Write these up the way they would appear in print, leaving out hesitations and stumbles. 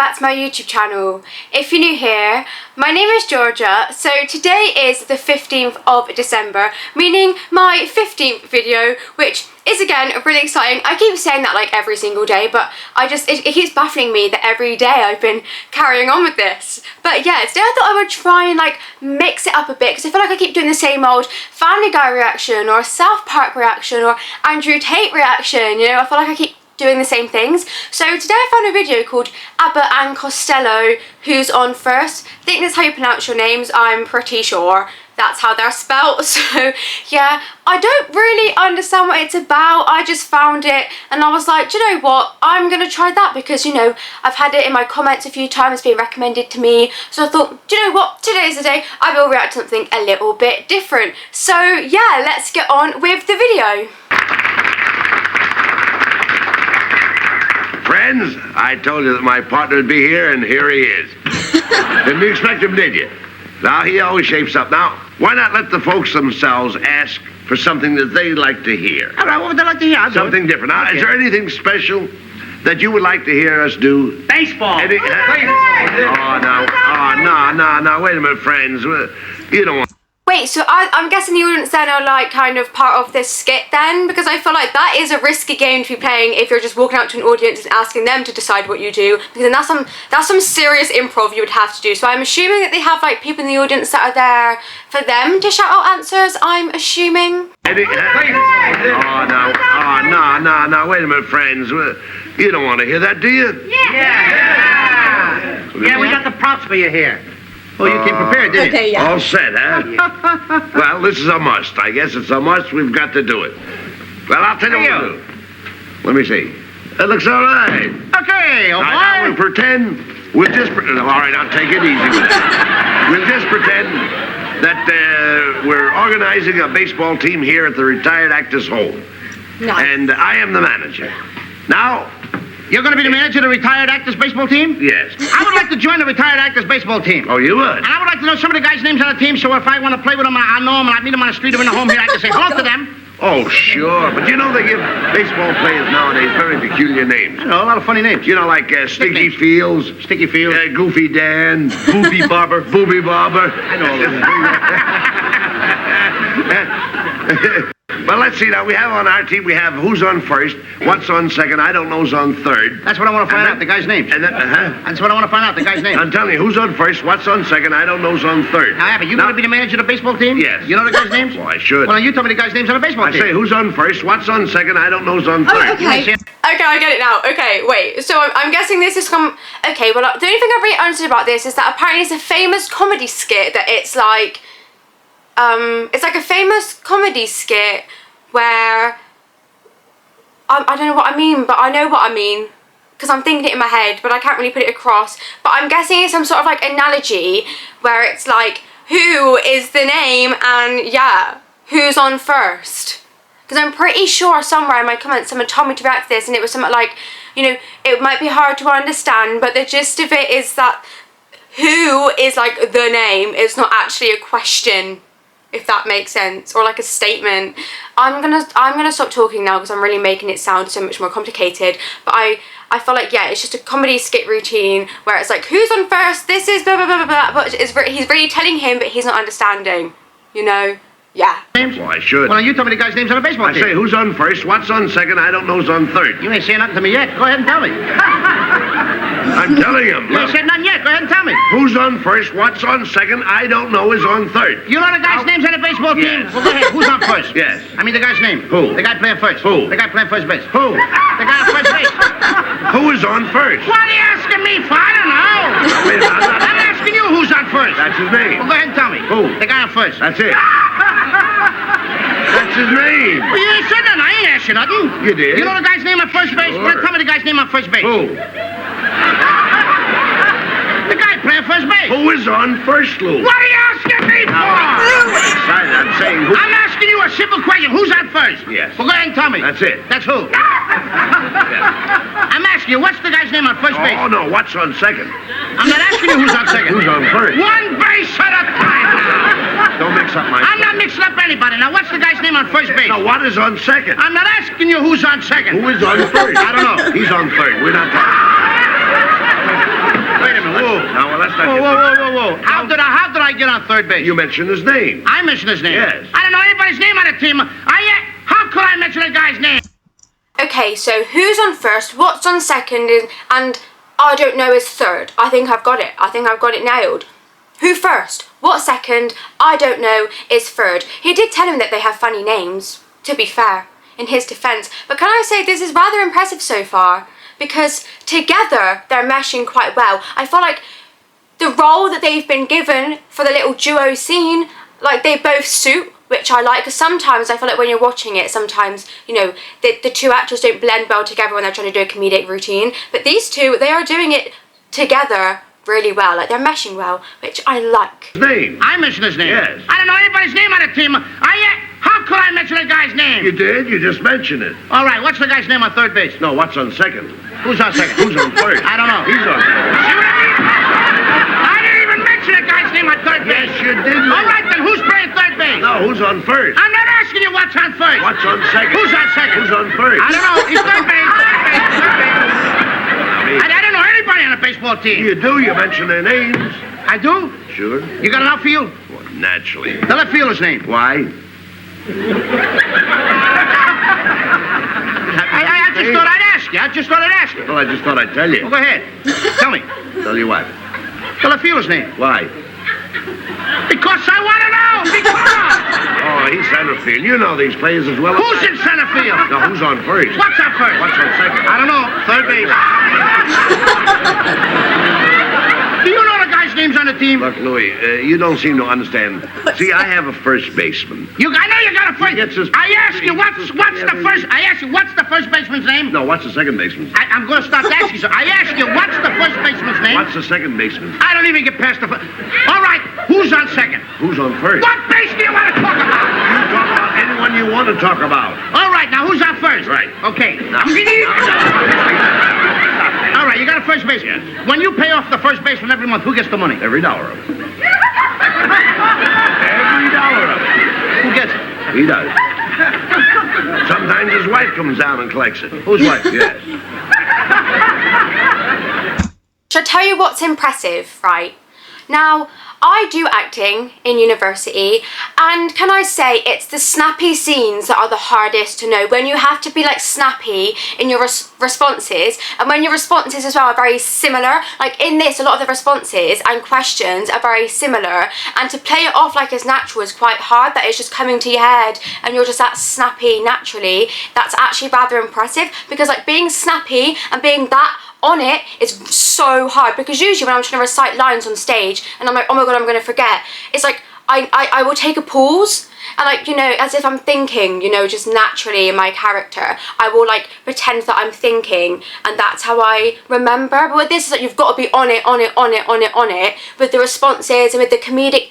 back to my YouTube channel. If you're new here, my name is Georgia. So today is the 15th of December, meaning my 15th video, which is again really exciting. I keep saying that like every single day, but it keeps baffling me that every day I've been carrying on with this. But yeah, today I thought I would try and like mix it up a bit, because I feel like I keep doing the same old Family Guy reaction or South Park reaction or Andrew Tate reaction, you know. I feel like I keep doing the same things. So today I found a video called Abbott and Costello, who's on first. I think that's how you pronounce your names. I'm pretty sure that's how they're spelt. So yeah, I don't really understand what it's about. I just found it and I was like, do you know what, I'm gonna try that, because you know, I've had it in my comments a few times being recommended to me. So I thought, do you know what, today's the day I will react to something a little bit different. So yeah, let's get on with the video. Friends, I told you that my partner would be here, and here he is. Didn't you expect him, did you? Now, he always shapes up. Now, why not let the folks themselves ask for something that they like to hear? All right, what would they like to hear? Something different. Now, Okay. Is there anything special that you would like to hear us do? Baseball. No, wait a minute, friends. You don't want... Wait, so I'm guessing the audience then are like kind of part of this skit then? Because I feel like that is a risky game to be playing if you're just walking out to an audience and asking them to decide what you do. Because then that's some serious improv you would have to do. So I'm assuming that they have like people in the audience that are there for them to shout out answers, I'm assuming. No, wait a minute, friends. You don't want to hear that, do you? Yeah, we got the props for you here. Oh, you came prepared, didn't you? Okay, yeah. All set, huh? Well, this is a must. I guess it's a must. We've got to do it. Well, I'll tell you what we'll do. Let me see. That looks all right. Okay, all Now, we'll pretend. All right, I'll take it easy with that. We'll just pretend that we're organizing a baseball team here at the retired actors' home. Nice. And I am the manager. Now... You're going to be the manager of the retired actors baseball team? Yes. I would like to join the retired actors baseball team. Oh, you would? And I would like to know some of the guys' names on the team, so if I want to play with them, I know them, and I meet them on the street or in the home here, I can say hello to them. Oh, sure. But you know they give baseball players nowadays very peculiar names. I know, a lot of funny names. You know, like Sticky Nicknames. Fields. Sticky Fields. Goofy Dan. Boopy Bobber. Boopy Bobber. I know all those. Well, let's see now. We have on our team, we have who's on first, what's on second, I don't know's on third. That's what I want to find out, the guy's names. And then, That's what I want to find out, the guy's name. I'm telling you, who's on first, what's on second, I don't know's on third. Now, Abbott, you going to be the manager of the baseball team? Yes. You know the guys' names? Well, I should. Well, you tell me the guys' names on the baseball I team. say, who's on first, what's on second, I don't know's on third. Oh, okay. Okay, I get it now. Okay, wait. So I'm guessing this is okay, well, the only thing I've really understood about this is that apparently it's a famous comedy skit that it's like a famous comedy skit where I don't know what I mean, but I know what I mean because I'm thinking it in my head, but I can't really put it across. But I'm guessing it's some sort of like analogy where it's like, who is the name and yeah, who's on first? Because I'm pretty sure somewhere in my comments someone told me to react to this and it was something like, you know, it might be hard to understand, but the gist of it is that who is like the name, it's not actually a question, if that makes sense, or like a statement. I'm gonna stop talking now because I'm really making it sound so much more complicated. But I feel like, yeah, it's just a comedy skit routine where it's like, who's on first, this is blah blah blah blah blah, but he's really telling him but he's not understanding, you know. Yeah. Names? Well, I should. Well, you tell me the guys' names on the baseball I team. say, who's on first, what's on second, I don't know's on third. You ain't saying nothing to me yet. Go ahead and tell me. I'm telling him. You ain't Look, said nothing yet. Go ahead and tell me. who's on first, what's on second, I don't know is on third. You know the guys' names on the baseball team? Yes. Well, go ahead. Who's on first? Yes. I mean the guy's name. Who? The guy playing first. Who? The guy playing first base. Who? The guy on first base. Who is on first? What are you asking me for? I don't know. Wait a minute, I'm asking you who's on first. That's his name. Well, go ahead and tell me. Who? The guy on first. That's it. That's his name. Well, you ain't said nothing. I ain't asked you nothing. You did. You know the guy's name on first base? Sure. Well, tell me the guy's name on first base. Who? The guy playing first base. Who is on first, Lou? What are you asking me for? I'm saying who... I'm asking you a simple question. Who's on first? Yes. Well, go ahead and tell me. That's it. That's who? I'm asking you, what's the guy's name on first base? Oh, no, what's on second? I'm not asking you who's on second. Who's on first? One base at a time now. Don't mix up my... I'm not mixing up anybody. Now, what's the guy's name on first base? Now, what is on second? I'm not asking you who's on second. Who is on first? I don't know. He's on third. We're not talking. Whoa. How did I get on third base? You mentioned his name. I mentioned his name. Yes. I don't know anybody's name on the team. How could I mention a guy's name? Okay, so who's on first, what's on second, and I don't know is third. I think I've got it. I think I've got it nailed. Who first, what second, I don't know is third. He did tell him that they have funny names, to be fair, in his defense. But can I say this is rather impressive so far? Because together they're meshing quite well. I feel like the role that they've been given for the little duo scene, like they both suit, which I like, because sometimes I feel like when you're watching it, sometimes, you know, the two actors don't blend well together when they're trying to do a comedic routine. But these two, they are doing it together really well. Like, they're meshing well, which I like. Name? I mentioned his name. Yes. I don't know anybody's name on the team. How could I mention a guy's name? You did? You just mentioned it. All right, what's the guy's name on third base? No, what's on second? Who's on second? Who's on first? I don't know. He's on first. See what I mean? I didn't even mention a guy's name on third base. Yes, you did. All right, then who's playing third base? No, who's on first? I'm not asking you what's on first. What's on second? Who's on second? Who's on first? I don't know. He's third base. Third base. I don't know anybody on a baseball team. You do. You mention their names. I do? Sure. You got an outfield? Well, naturally. The left fielder's name. Why? I just thought I'd ask you. I just thought I'd ask you. Well, I just thought I'd tell you. Well, go ahead. Tell me. Tell you what? The left fielder's name. Why? Because I want to know. Because. Oh, he's center field. You know these players as well. Who's in center field? No, who's on first? What's on first? What's on second? I don't know. Third base. Do you know the guy's names on the team? Look, Louis, you don't seem to understand. See, I have a first baseman. I know you got a first. He gets his- I asked you what's the first. I asked you what's the first baseman's name. No, what's the second baseman? I'm going to start asking you. I asked you what's the first baseman's name. What's the second baseman? I don't even get past the first. All right, who's on second? Who's on first? What base do you want to talk about? You talk about anyone you want to talk about. All right, now who's on first? Right. Okay. Now. All right, you got a first baseman. Yes. When you pay off the first baseman every month, who gets the money? Every dollar of it. Every dollar of it. Who gets it? He does. Sometimes his wife comes down and collects it. Whose wife? Yes. Should I tell you what's impressive, right? Now, I do acting in university, and can I say it's the snappy scenes that are the hardest to know. When you have to be like snappy in your responses, and when your responses as well are very similar. Like in this, a lot of the responses and questions are very similar, and to play it off like it's natural is quite hard. That it's just coming to your head and you're just that snappy naturally. That's actually rather impressive, because like being snappy and being that on it is so hard, because usually when I'm trying to recite lines on stage and I'm like, oh my god, I'm gonna forget, it's like I will take a pause and, like, you know, as if I'm thinking, you know, just naturally in my character, I will like pretend that I'm thinking, and that's how I remember. But with this, is like you've got to be on it with the responses and with the comedic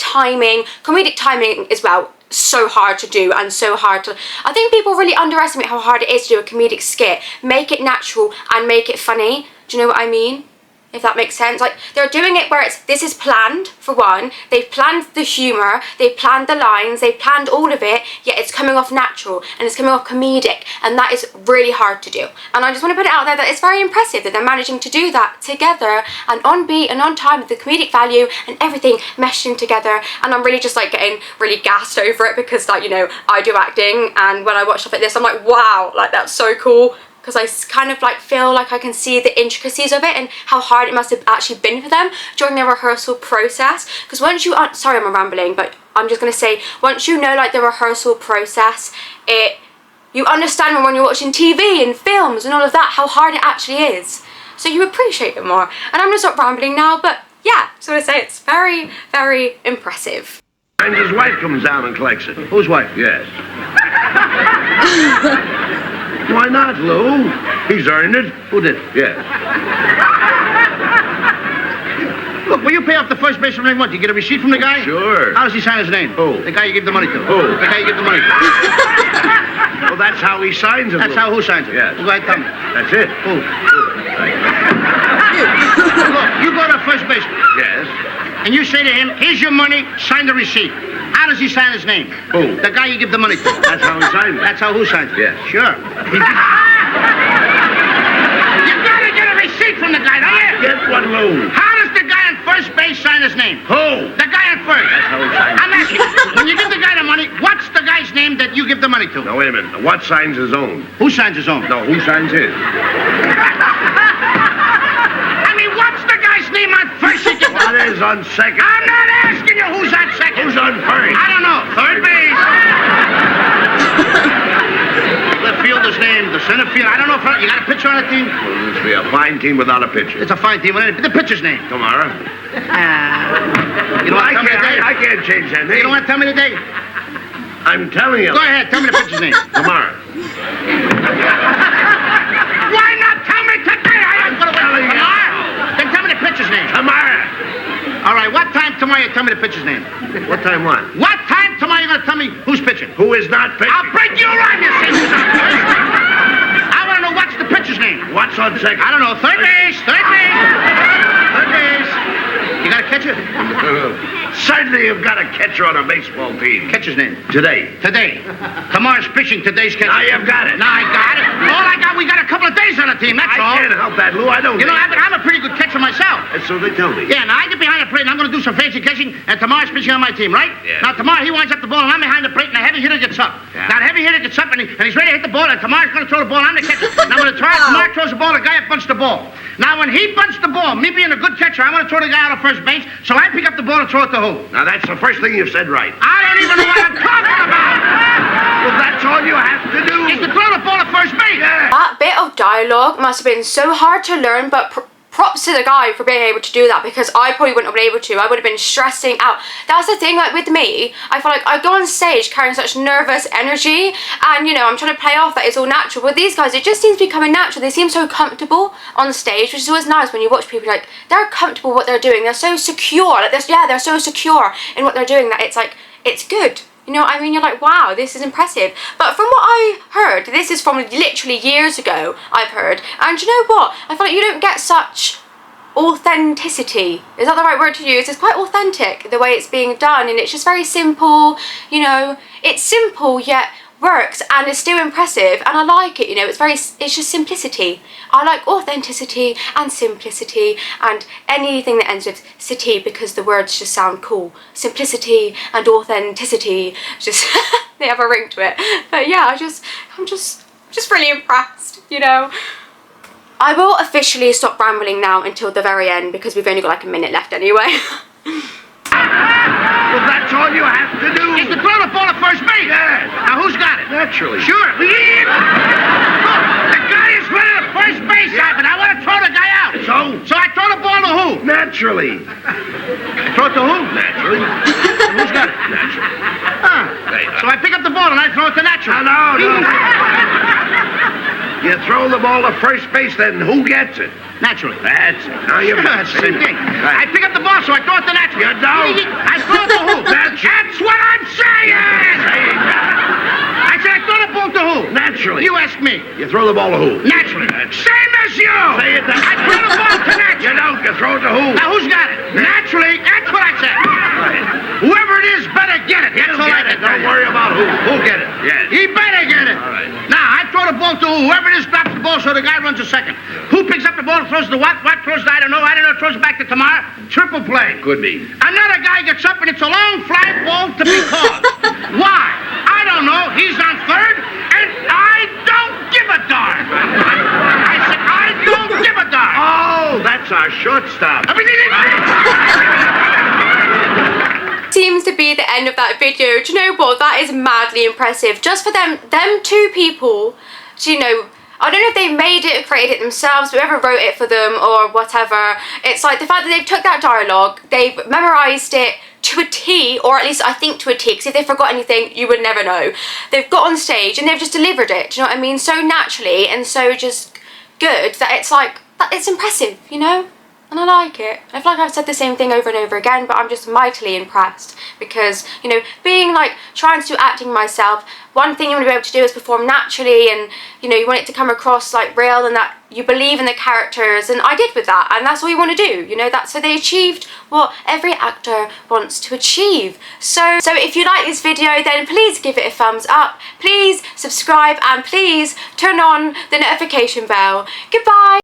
timing as well. So hard to do, and so hard to, I think people really underestimate how hard it is to do a comedic skit. Make it natural and make it funny. Do you know what I mean? If that makes sense. Like, they're doing it where this is planned, for one. They've planned the humour, they've planned the lines, they've planned all of it, yet it's coming off natural and it's coming off comedic, and that is really hard to do. And I just want to put it out there that it's very impressive that they're managing to do that together, and on beat and on time, with the comedic value and everything meshing together. And I'm really just like getting really gassed over it, because, like, you know, I do acting, and when I watch stuff like this, I'm like, wow, like, that's so cool. Because I kind of like feel like I can see the intricacies of it and how hard it must have actually been for them during their rehearsal process. Because once you, sorry I'm rambling, but I'm just going to say, once you know like the rehearsal process, you understand when you're watching TV and films and all of that, how hard it actually is. So you appreciate it more. And I'm going to stop rambling now, but yeah, so I say it's very, very impressive. And his wife comes down and collects it. Whose wife? Yes. Why not, Lou? He's earned it. Who did? Yes. Look, will you pay off the first baseman every month? You get a receipt from the guy? Sure. How does he sign his name? Who? The guy you give the money to. Who? The guy you give the money to. Well, that's how he signs it. That's Lou. how who signs it? Yes. Go ahead, tell me. That's it. Who? Look, you go to first baseman. Yes. And you say to him, here's your money, sign the receipt. How does he sign his name? Who? The guy you give the money to. That's how he signs it. That's how who signs it? Yes. Sure. You gotta get a receipt from the guy, don't you? Get one, Lou. How does the guy on first base sign name? Who? The guy on first. That's how he signs. I'm asking. When you give the guy the money, what's the guy's name that you give the money to? Now, wait a minute. What signs his own? Who signs his own? No, who signs his? I mean, what's the guy's name on first? What is on second? I'm not asking you who's on second. Who's on first? I don't know. Third base. Left fielder's name, the center field. I don't know if you got a pitcher on the team. Well, this will be a fine team without a pitcher. It's a fine team. The pitcher's name. Tomorrow. You don't want to tell me the day? I can't change that name. You don't want to tell me the day? I'm telling you. Go ahead. Tell me the pitcher's name. Tomorrow. Why not tell me today? I'm going to wait tomorrow. Then tell me the pitcher's name. Tomorrow. All right. What time tomorrow you tell me the pitcher's name? What time what? What time tomorrow you going to tell me who's pitching? Who is not pitching? I'll break you around, you say who's on first. I want to know what's the pitcher's name. What's on second? I don't know. Third base. Third base. Third base. You got a catcher? Certainly you've got a catcher on a baseball team. Catcher's name. Today. Today. Tomorrow's pitching. Today's catcher. Now you've got it. Now I got it. All I got, we got a couple of days on the team. That's all. I can't help that, Lou. I don't You know, think- Abbott, I'm a pretty good catcher myself. That's so they tell me. Yeah, now I get behind the plate and I'm going to do some fancy catching, and tomorrow's pitching on my team, right? Yeah. Now tomorrow he winds up the ball and I'm behind the plate and the heavy hitter gets up. Yeah. Now the heavy hitter gets up and he's ready to hit the ball, and tomorrow's going to throw the ball. I'm the catcher. Now when tomorrow throws the ball, the guy up bunts the ball. Now when he bunts the ball, me being a good catcher, I want to throw the guy out of first base, so I pick up the ball and throw it to who? Now that's the first thing you've said right. I don't even know what I'm talking about. Well, that's all you have to do. Is to throw the ball to first base. Yeah. That bit of dialogue must have been so hard to learn, but props to the guy for being able to do that, because I probably wouldn't have been able to. I would have been stressing out. That's the thing, like with me, I feel like I go on stage carrying such nervous energy, and you know, I'm trying to play off that it's all natural. With these guys, it just seems to be coming natural. They seem so comfortable on stage, which is always nice when you watch people, like, they're comfortable with what they're doing. They're so secure, like this, yeah, they're so secure in what they're doing that it's like, it's good. You know what I mean? You're like, wow, this is impressive. But from what I heard, this is from literally years ago, I've heard. And you know what? I feel like you don't get such authenticity. Is that the right word to use? It's quite authentic, the way it's being done. And it's just very simple, you know. It's simple, yet works, and it's still impressive, and I like it, you know. It's just simplicity. I like authenticity and simplicity and anything that ends with city, because the words just sound cool. Simplicity and authenticity, just they have a ring to it. But yeah, I'm just really impressed, you know. I will officially stop rambling now until the very end, because we've only got like a minute left anyway. Well, that's all you have to do. Is to throw the ball to first base. Yeah. Now who's got it? Naturally. Sure. Look, the guy is running to first base, Abbott. I want to throw the guy out. So I throw the ball to who? Naturally. Throw it to who? Naturally. Who's got it? Naturally. So I pick up the ball and I throw it to Natural. No. You throw the ball to first base, then who gets it? Naturally. That's it. Now you've got That's the same thing. Right. I pick up the ball, so I throw it to Natural. You don't. I throw it to who? That's what I'm saying. I said I throw the ball to who? Naturally. You ask me. You throw the ball to who? Naturally. Same as you. Say it that I throw the ball to Natural. You don't. You throw it to who? Now who's got it? Naturally. That's what I said. Right. Whoever it is better get it. That's He'll all I get it. can tell Don't you. worry about who. Who'll get it? Yes. He better get it. All right. Now, I throw the ball to whoever it is, drops the ball, so the guy runs a second. Who picks up the ball and throws the what? What throws the I don't know, throws it back to Tamar. Triple play. Could be. Another guy gets up and it's a long fly ball to be caught. Why? I don't know. He's on third, and I don't give a darn. I said, I don't give a darn. Oh, that's our shortstop. Seems to be the end of that video. Do you know what? That is madly impressive. Just for them two people, to, you know, I don't know if they made it or created it themselves, whoever wrote it for them or whatever. It's like the fact that they've took that dialogue, they've memorized it to a T, or at least I think to a T, because if they forgot anything, you would never know. They've got on stage and they've just delivered it, do you know what I mean? So naturally and so just good that it's like, it's impressive, you know? And I like it. I feel like I've said the same thing over and over again, but I'm just mightily impressed because, you know, being like trying to do acting myself, one thing you want to be able to do is perform naturally, and you know, you want it to come across like real and that you believe in the characters, and I did with that, and that's all you want to do, you know. That's so they achieved what every actor wants to achieve. So if you like this video, then please give it a thumbs up, please subscribe, and please turn on the notification bell. Goodbye.